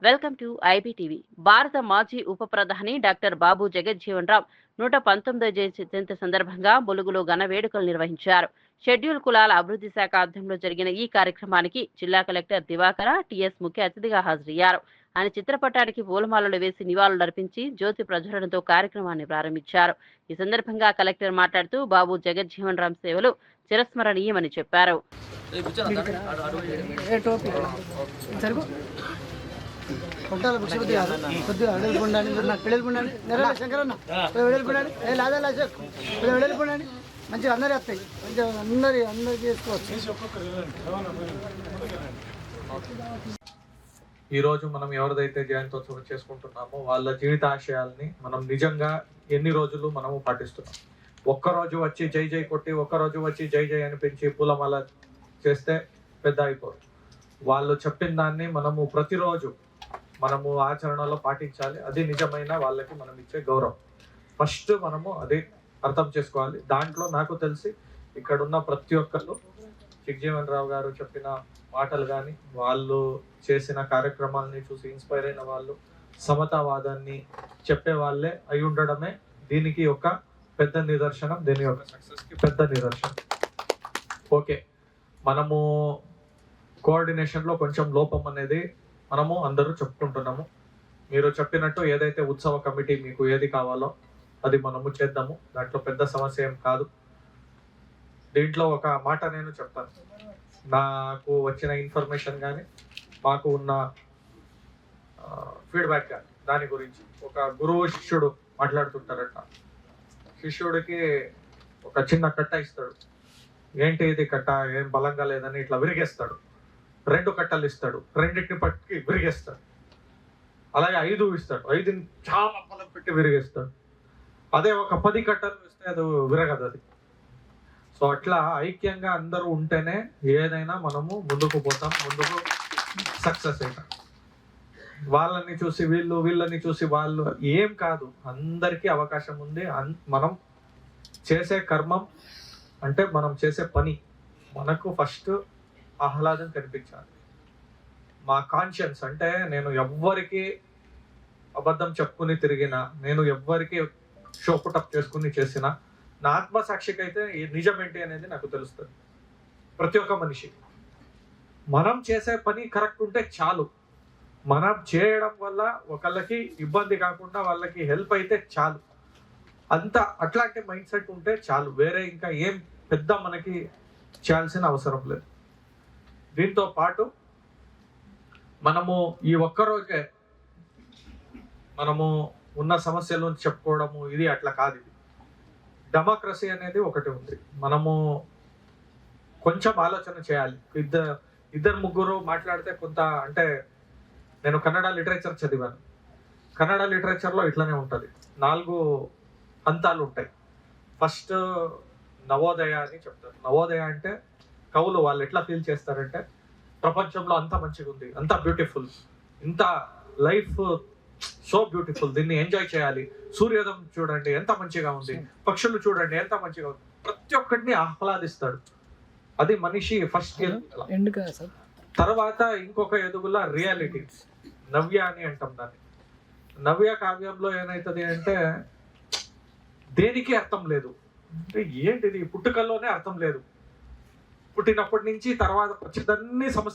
Welcome to IBTV. భారత మాజీ ఉప ప్రధాని డాక్టర్ బాబు జగజ్జీవన్ రామ్ 119వ జయంతి సందర్భంగా ములుగులో ఘన వేడుకలు నిర్వహించారు. షెడ్యూల్ కులాల అభివృద్ధి శాఖ ఆధ్వర్యంలో జరిగిన ఈ కార్యక్రమానికి జిల్లా కలెక్టర్ దివాకర టీఎస్ ముఖ్య అతిథిగా హాజరయ్యారు. ఆయన చిత్రపటానికి పూలమాలలు వేసి నివాళులర్పించి జ్యోతి ప్రజ్వలనతో కార్యక్రమాన్ని ప్రారంభించారు. ఈ సందర్భంగా కలెక్టర్ మాట్లాడుతూ బాబు జగజ్జీవన్ రామ్ సేవలు చిరస్మరణీయమని చెప్పారు. కొంటాల బుక్షపతి గారు కొద్దిగా వెడల్పుండండి, మీరు నాకు వెడల్పుండండి, నెరవేల శంకరన్న వెడల్పుండండి, లాదా అశోక్ వెడల్పుండండి, మంచిగా అందరి వస్తాయి, మంచిగా అందరి చేసుకోవచ్చు. ఈరోజు మనం ఎవరిదైతే జయంతోత్సవం చేసుకుంటున్నామో వాళ్ళ జీవితాశయాల్ని మనం నిజంగా ఎన్ని రోజులు మనము పాటిస్తున్నాం. ఒక్కరోజు వచ్చి జై జై కొట్టి ఒక్కరోజు వచ్చి జై జై అనిపించి పూలమాల చేస్తే పెద్ద అయిపోరు. వాళ్ళు చెప్పిన దాన్ని మనము ప్రతిరోజు మనము ఆచరణలో పాటించాలి. అది నిజమైన వాళ్ళకి మనం ఇచ్చే గౌరవం. ఫస్ట్ మనము అది అర్థం చేసుకోవాలి. దాంట్లో నాకు తెలిసి ఇక్కడున్న ప్రతి ఒక్కళ్ళు జగజ్జీవన్ రావు గారు చెప్పిన మాటలు కానీ వాళ్ళు చేసిన కార్యక్రమాలని చూసి ఇన్స్పైర్ అయిన వాళ్ళు సమతావాదాన్ని చెప్పే వాళ్ళే అయి ఉండడమే దీనికి ఒక పెద్ద నిదర్శనం, దీని యొక్క సక్సెస్కి పెద్ద నిదర్శనం. ఓకే, మనము కోఆర్డినేషన్లో కొంచెం లోపం అనేది మనము అందరూ చెప్పుకుంటున్నాము. మీరు చెప్పినట్టు ఏదైతే ఉత్సవ కమిటీ మీకు ఏది కావాలో అది మనము చేద్దాము. దాంట్లో పెద్ద సమస్య ఏం కాదు. దీంట్లో ఒక మాట నేను చెప్తాను. నాకు వచ్చిన ఇన్ఫర్మేషన్ కానీ మాకు ఉన్న ఫీడ్బ్యాక్ కానీ దాని గురించి ఒక గురువు శిష్యుడు మాట్లాడుతుంటారట. శిష్యుడికి ఒక చిన్న కట్ట ఇస్తాడు. ఏంటి ఇది కట్ట, ఏం బలంగా లేదని ఇట్లా విరిగేస్తాడు. 2 కట్టలు ఇస్తాడు, రెండింటిని పట్టుకి విరిగేస్తాడు. అలాగే 5 ఇస్తాడు, 5ని చాలా బలం పెట్టి విరిగేస్తాడు. అదే ఒక 10 కట్టలు ఇస్తే అది విరగదు అది. సో అట్లా ఐక్యంగా అందరూ ఉంటేనే ఏదైనా మనము ముందుకు పోతాం, ముందుకు సక్సెస్ అవుతాం. వాళ్ళని చూసి వీళ్ళు, వీళ్ళని చూసి వాళ్ళు ఏం కాదు. అందరికీ అవకాశం ఉంది. మనం చేసే కర్మం అంటే మనం చేసే పని మనకు ఫస్ట్ ఆహ్లాదం కనిపించాలి. మా కాన్షియన్స్ అంటే నేను ఎవ్వరికి అబద్ధం చెప్పుకుని తిరిగినా, నేను ఎవ్వరికి షోపుటప్ చేసుకుని చేసినా, నా ఆత్మసాక్షికి అయితే నిజం ఏంటి అనేది నాకు తెలుస్తుంది. ప్రతి ఒక్క మనిషి మనం చేసే పని కరెక్ట్ ఉంటే చాలు. మనం చేయడం వల్ల ఒకళ్ళకి ఇబ్బంది కాకుండా వాళ్ళకి హెల్ప్ అయితే చాలు. అంత అట్లాంటి మైండ్ సెట్ ఉంటే చాలు. వేరే ఇంకా ఏం పెద్ద మనకి చేయాల్సిన అవసరం లేదు. దీంతో పాటు మనము ఈ ఒక్కరోజే మనము ఉన్న సమస్యలు చెప్పుకోవడము ఇది అట్లా కాదు. ఇది డెమోక్రసీ అనేది ఒకటి ఉంది. మనము కొంచెం ఆలోచన చేయాలి. ఇద్దరు ముగ్గురు మాట్లాడితే కొంత అంటే నేను కన్నడ లిటరేచర్ చదివాను. కన్నడ లిటరేచర్లో ఇట్లనే ఉంటుంది. 4 హంతాలు ఉంటాయి. ఫస్ట్ నవోదయ అని చెప్తారు. నవోదయ అంటే కవులు వాళ్ళు ఎట్లా ఫీల్ చేస్తారంటే ప్రపంచంలో అంత మంచిగా ఉంది, అంత బ్యూటిఫుల్, ఇంత లైఫ్ సో బ్యూటిఫుల్, దీన్ని ఎంజాయ్ చేయాలి. సూర్యోదయం చూడండి ఎంత మంచిగా ఉంది, పక్షులు చూడండి ఎంత మంచిగా ఉంది, ప్రతి ఒక్కటిని ఆహ్లాదిస్తాడు. అది మనిషి ఫస్ట్ ఎదుగుదల. తర్వాత ఇంకొక ఎదుగుల రియాలిటీ, నవ్య అని అంటాం దాన్ని. నవ్య కావ్యంలో ఏమైతుంది అంటే దేనికి అర్థం లేదు. ఏంటిది పుట్టుకల్లోనే అర్థం లేదు. పుట్టినప్పటి నుంచి తర్వాత ప్రతిదన్ని సమస్య